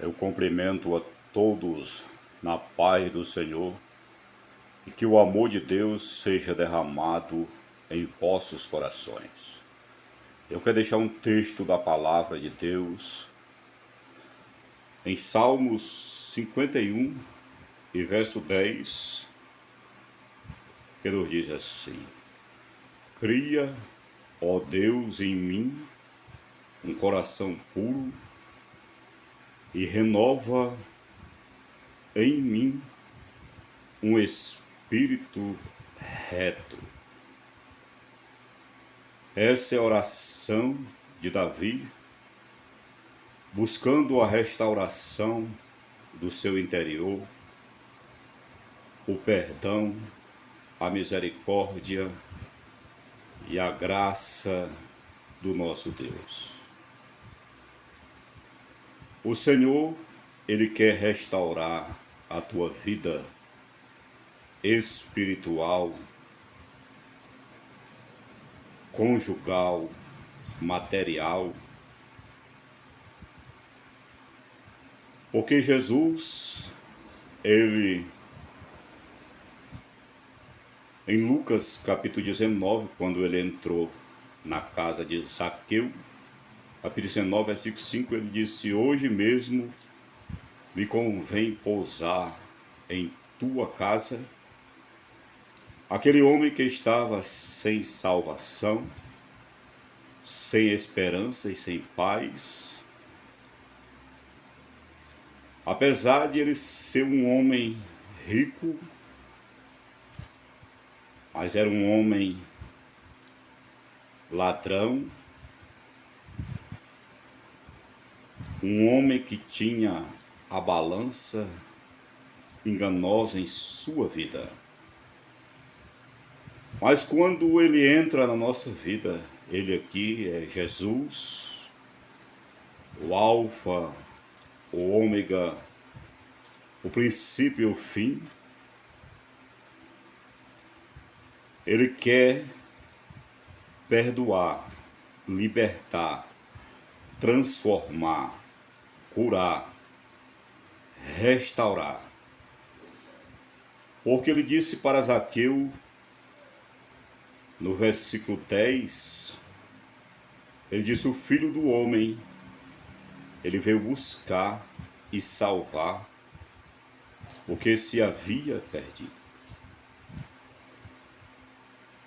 Eu cumprimento a todos na paz do Senhor e que o amor de Deus seja derramado em vossos corações. Eu quero deixar um texto da palavra de Deus em Salmos 51 e verso 10, que nos diz assim: Cria, ó Deus, em mim um coração puro e renova em mim um espírito reto. Essa é a oração de Davi, buscando a restauração do seu interior, o perdão, a misericórdia e a graça do nosso Deus. O Senhor, Ele quer restaurar a tua vida espiritual, conjugal, material, porque Jesus, Ele, em Lucas capítulo 19, quando Ele entrou na casa de Zaqueu, capítulo 19, versículo 5, Ele disse: Hoje mesmo me convém pousar em tua casa. Aquele homem que estava sem salvação, sem esperança e sem paz, apesar de ele ser um homem rico, mas era um homem ladrão, um homem que tinha a balança enganosa em sua vida. Mas quando ele entra na nossa vida, ele aqui é Jesus, o Alfa, o Ômega, o princípio e o fim. Ele quer perdoar, libertar, transformar, curar, restaurar. Porque ele disse para Zaqueu, no versículo 10, ele disse: o Filho do Homem, ele veio buscar e salvar o que se havia perdido.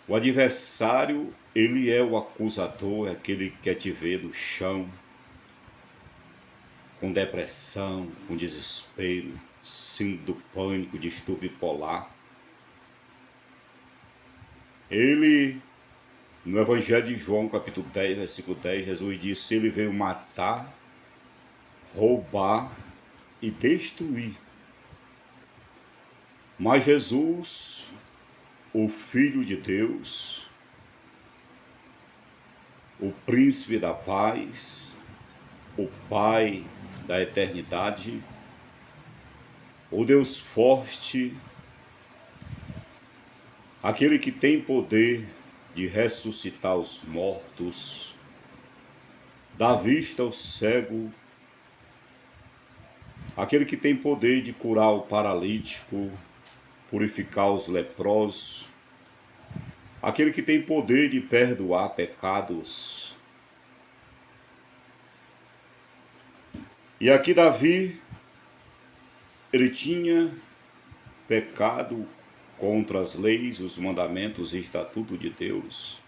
O adversário, ele é o acusador, é aquele que quer te ver no chão, com depressão, com desespero, síndrome do pânico, distúrbio bipolar. Ele, no Evangelho de João, capítulo 10, versículo 10, Jesus disse: ele veio matar, roubar e destruir. Mas Jesus, o Filho de Deus, o Príncipe da Paz, o Pai da eternidade, o Deus forte, aquele que tem poder de ressuscitar os mortos, dar vista ao cego, aquele que tem poder de curar o paralítico, purificar os leprosos, aquele que tem poder de perdoar pecados. E aqui Davi, ele tinha pecado contra as leis, os mandamentos e estatutos de Deus.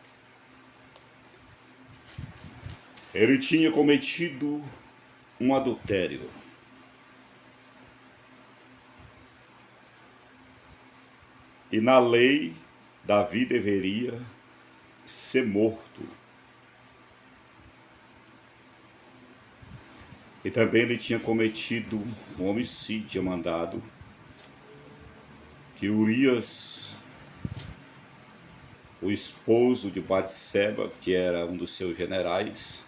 Ele tinha cometido um adultério. E na lei, Davi deveria ser morto. E também ele tinha cometido um homicídio, tinha mandado que Urias, o esposo de Batseba, que era um dos seus generais,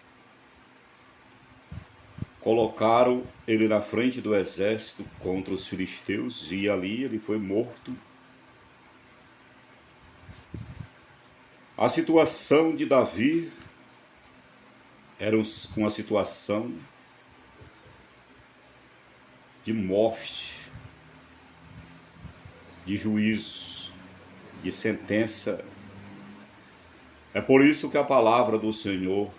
colocaram ele na frente do exército contra os filisteus e ali ele foi morto. A situação de Davi era uma situação de morte, de juízo, de sentença. É por isso que a palavra do Senhor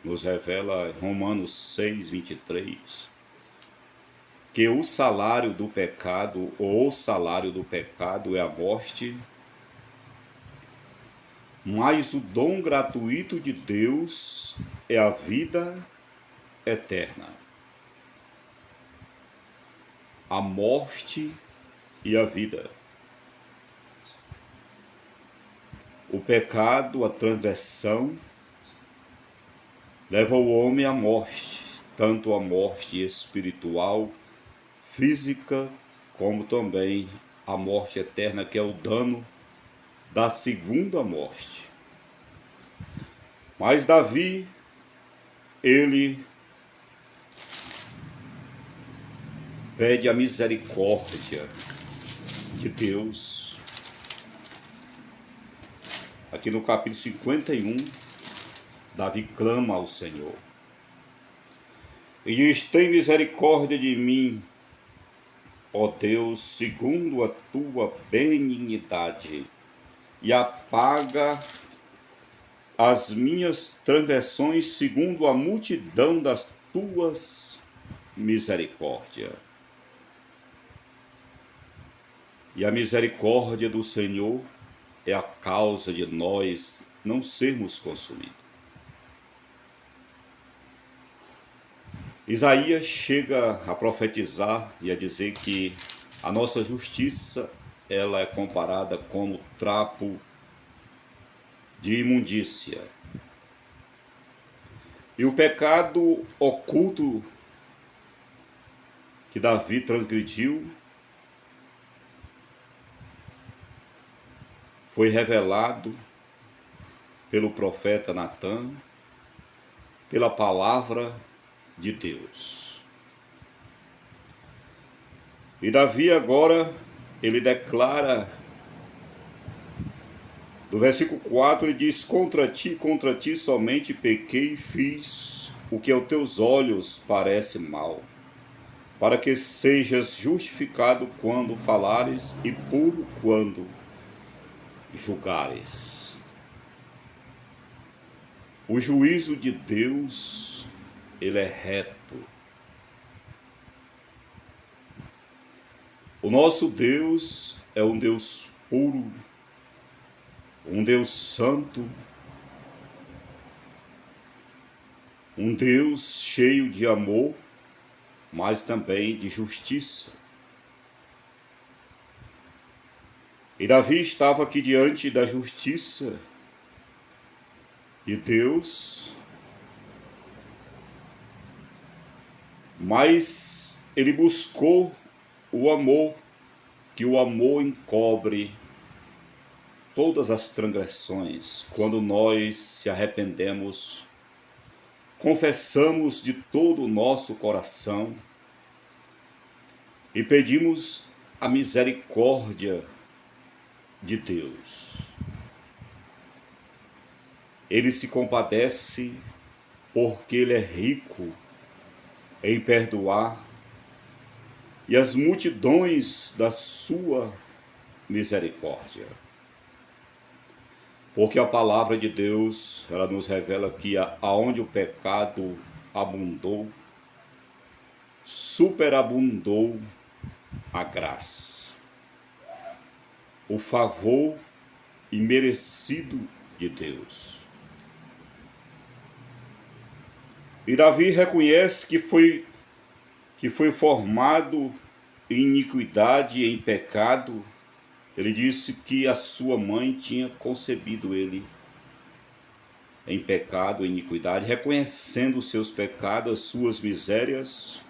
nos revela em Romanos 6:23, que o salário do pecado, ou o salário do pecado é a morte, mas o dom gratuito de Deus é a vida eterna. A morte e a vida. O pecado, a transgressão, leva o homem à morte, tanto a morte espiritual, física, como também a morte eterna, que é o dano da segunda morte. Mas Davi, ele pede a misericórdia de Deus. Aqui no capítulo 51, Davi clama ao Senhor e diz: tem misericórdia de mim, ó Deus, segundo a tua benignidade, e apaga as minhas transgressões segundo a multidão das tuas misericórdias. E a misericórdia do Senhor é a causa de nós não sermos consumidos. Isaías chega a profetizar e a dizer que a nossa justiça, ela é comparada como trapo de imundícia. E o pecado oculto que Davi transgrediu foi revelado pelo profeta Natã, pela palavra de Deus. E Davi agora, ele declara, no versículo 4, ele diz: contra ti somente pequei e fiz o que aos teus olhos parece mal, para que sejas justificado quando falares e puro quando julgares. O juízo de Deus, ele é reto. O nosso Deus é um Deus puro, um Deus santo, um Deus cheio de amor, mas também de justiça. E Davi estava aqui diante da justiça de Deus, mas ele buscou o amor, que o amor encobre todas as transgressões. Quando nós se arrependemos, confessamos de todo o nosso coração e pedimos a misericórdia de Deus. Ele se compadece porque ele é rico em perdoar e as multidões da sua misericórdia. Porque a palavra de Deus, ela nos revela que aonde o pecado abundou, superabundou a graça, o favor imerecido de Deus. E Davi reconhece que foi formado em iniquidade e em pecado. Ele disse que a sua mãe tinha concebido ele em pecado, em iniquidade, reconhecendo os seus pecados, as suas misérias.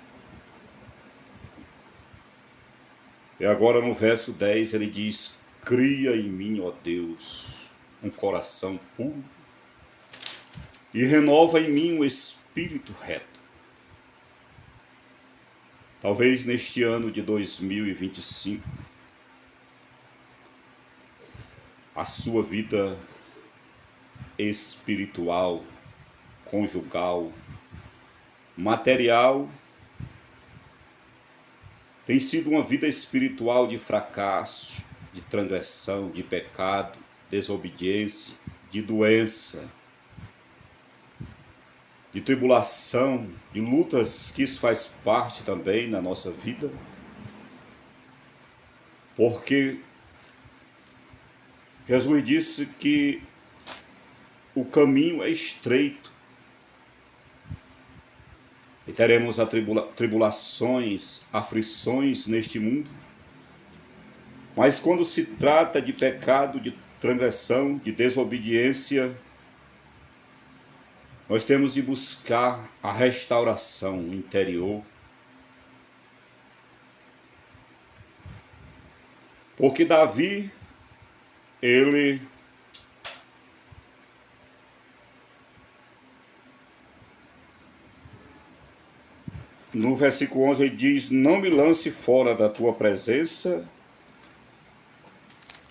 E agora no verso 10 ele diz: cria em mim, ó Deus, um coração puro e renova em mim um espírito reto. Talvez neste ano de 2025, a sua vida espiritual, conjugal, material Tem sido uma vida espiritual de fracasso, de transgressão, de pecado, desobediência, de doença, de tribulação, de lutas, que isso faz parte também na nossa vida, porque Jesus disse que o caminho é estreito e teremos tribulações, aflições neste mundo, mas quando se trata de pecado, de transgressão, de desobediência, nós temos de buscar a restauração interior, porque Davi, ele no versículo 11 ele diz: não me lance fora da tua presença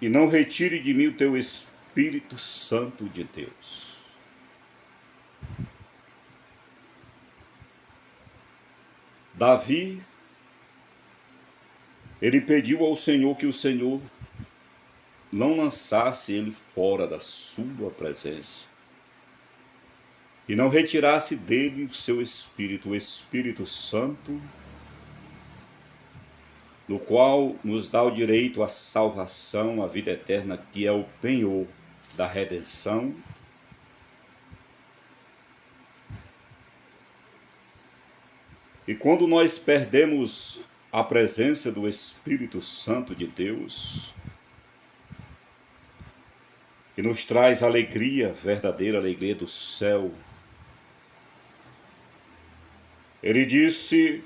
e não retire de mim o teu Espírito Santo de Deus. Davi, ele pediu ao Senhor que o Senhor não lançasse ele fora da sua presença e não retirasse dele o seu Espírito, o Espírito Santo, no qual nos dá o direito à salvação, à vida eterna, que é o penhor da redenção. E quando nós perdemos a presença do Espírito Santo de Deus, que nos traz alegria, verdadeira alegria do céu, ele disse: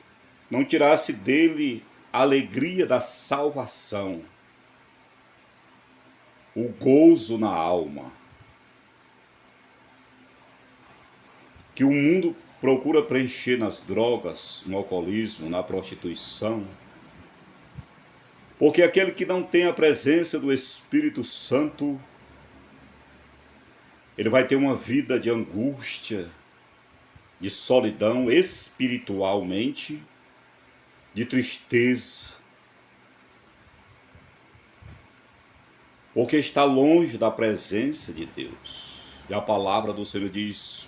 não tirasse dele a alegria da salvação, o gozo na alma, que o mundo procura preencher nas drogas, no alcoolismo, na prostituição, porque aquele que não tem a presença do Espírito Santo, ele vai ter uma vida de angústia, de solidão espiritualmente, de tristeza, porque está longe da presença de Deus. E a palavra do Senhor diz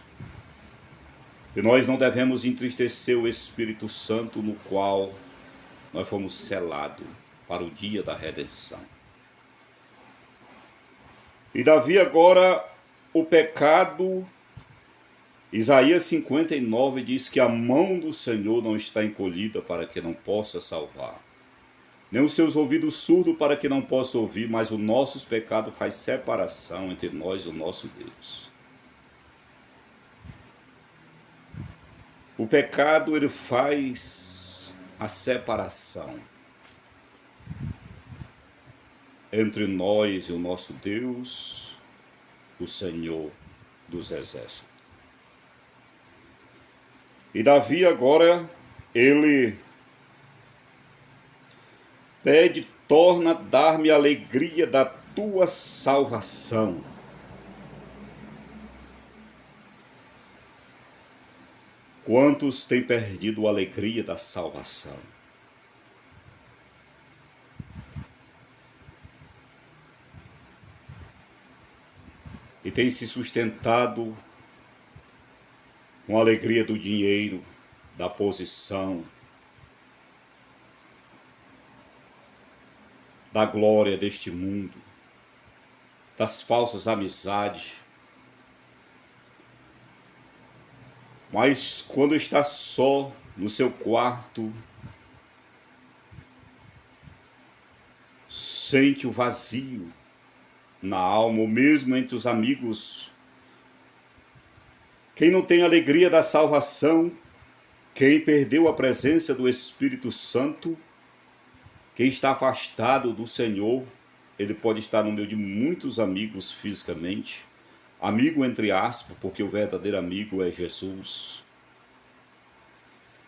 que nós não devemos entristecer o Espírito Santo, no qual nós fomos selados para o dia da redenção. E Davi agora, o pecado, Isaías 59 diz que a mão do Senhor não está encolhida para que não possa salvar, nem os seus ouvidos surdos para que não possa ouvir, mas o nosso pecado faz separação entre nós e o nosso Deus. O pecado, ele faz a separação entre nós e o nosso Deus, o Senhor dos Exércitos. E Davi agora, ele pede: torna a dar-me a alegria da tua salvação. Quantos têm perdido a alegria da salvação? E têm se sustentado com a alegria do dinheiro, da posição, da glória deste mundo, das falsas amizades. Mas quando está só no seu quarto, sente o vazio na alma, ou mesmo entre os amigos. Quem não tem alegria da salvação, quem perdeu a presença do Espírito Santo, quem está afastado do Senhor, ele pode estar no meio de muitos amigos fisicamente, amigo entre aspas, porque o verdadeiro amigo é Jesus.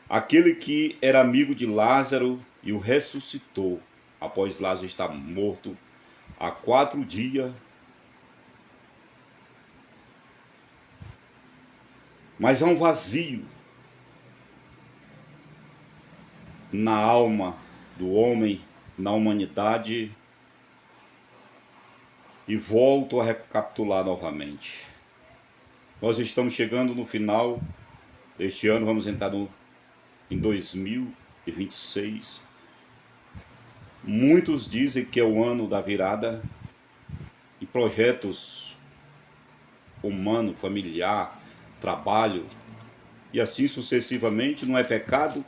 Aquele que era amigo de Lázaro e o ressuscitou, após Lázaro estar morto há 4 dias. Mas há um vazio na alma do homem na humanidade e volto a recapitular novamente. Nós estamos chegando no final deste ano, vamos entrar em 2026. Muitos dizem que é o ano da virada em projetos humano, familiar, trabalho e assim sucessivamente. Não é pecado,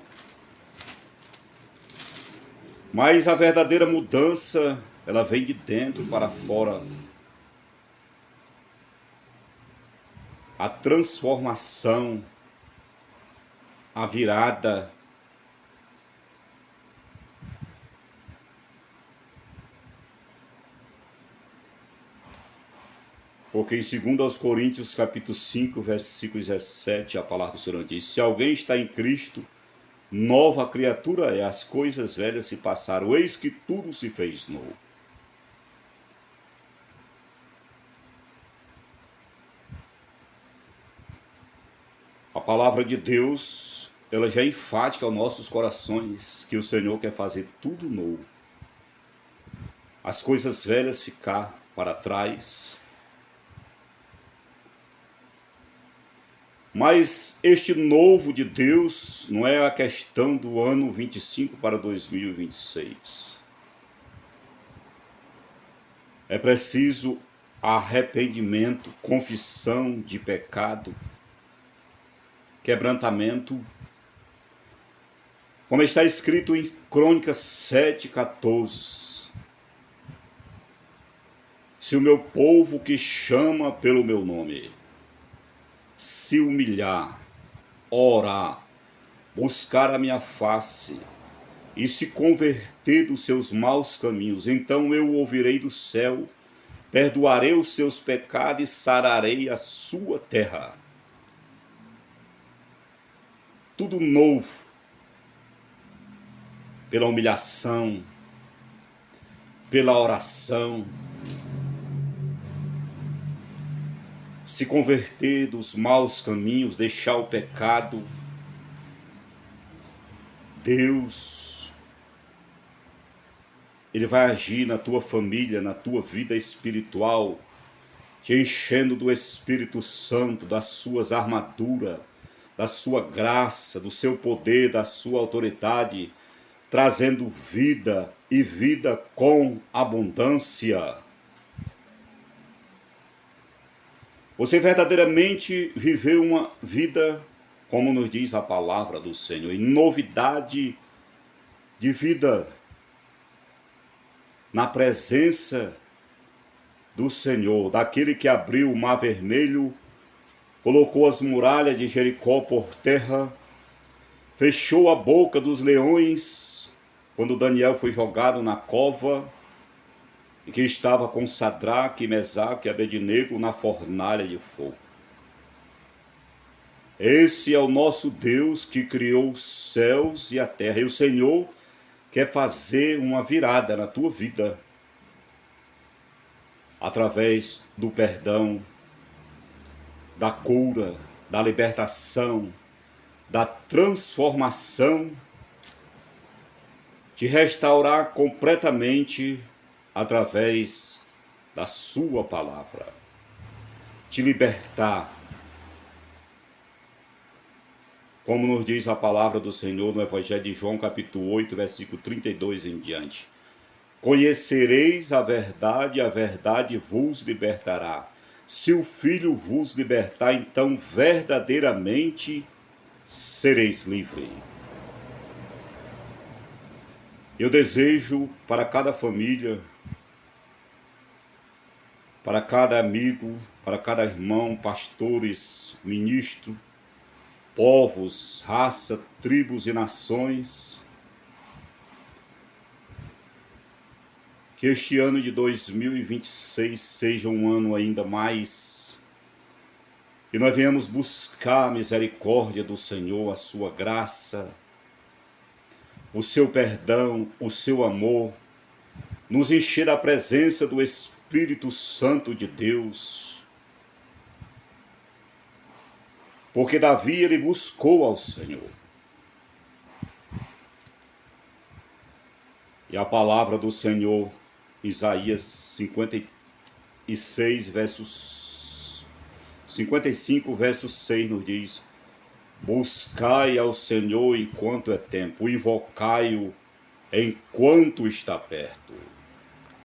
mas a verdadeira mudança, ela vem de dentro para fora. A transformação, a virada, porque em 2 Coríntios capítulo 5, versículo 17, a palavra do Senhor diz: se alguém está em Cristo, nova criatura é, as coisas velhas se passaram, eis que tudo se fez novo. A palavra de Deus, ela já é enfática aos nossos corações, que o Senhor quer fazer tudo novo. As coisas velhas ficar para trás. Mas este novo de Deus não é a questão do ano 25 para 2026. É preciso arrependimento, confissão de pecado, quebrantamento, como está escrito em Crônicas 7,14. Se o meu povo que chama pelo meu nome se humilhar, orar, buscar a minha face e se converter dos seus maus caminhos, então eu ouvirei do céu, perdoarei os seus pecados e sararei a sua terra. Tudo novo, pela humilhação, pela oração, se converter dos maus caminhos, deixar o pecado. Deus, Ele vai agir na tua família, na tua vida espiritual, te enchendo do Espírito Santo, das suas armaduras, da sua graça, do seu poder, da sua autoridade, trazendo vida e vida com abundância. Você verdadeiramente viveu uma vida, como nos diz a palavra do Senhor, em novidade de vida, na presença do Senhor, daquele que abriu o mar vermelho, colocou as muralhas de Jericó por terra, fechou a boca dos leões, quando Daniel foi jogado na cova, e que estava com Sadraque, Mesaque e Abednego na fornalha de fogo. Esse é o nosso Deus que criou os céus e a terra, e o Senhor quer fazer uma virada na tua vida, através do perdão, da cura, da libertação, da transformação, te restaurar completamente através da sua palavra, te libertar, como nos diz a palavra do Senhor no Evangelho de João, capítulo 8, versículo 32 em diante. Conhecereis a verdade vos libertará. Se o Filho vos libertar, então verdadeiramente sereis livres. Eu desejo para cada família, para cada amigo, para cada irmão, pastores, ministros, povos, raça, tribos e nações, que este ano de 2026 seja um ano ainda mais, que nós venhamos buscar a misericórdia do Senhor, a sua graça, o seu perdão, o seu amor, nos encher da presença do Espírito Santo de Deus. Porque Davi, ele buscou ao Senhor. E a palavra do Senhor, Isaías 55, verso 6, nos diz: buscai ao Senhor enquanto é tempo, invocai-o enquanto está perto.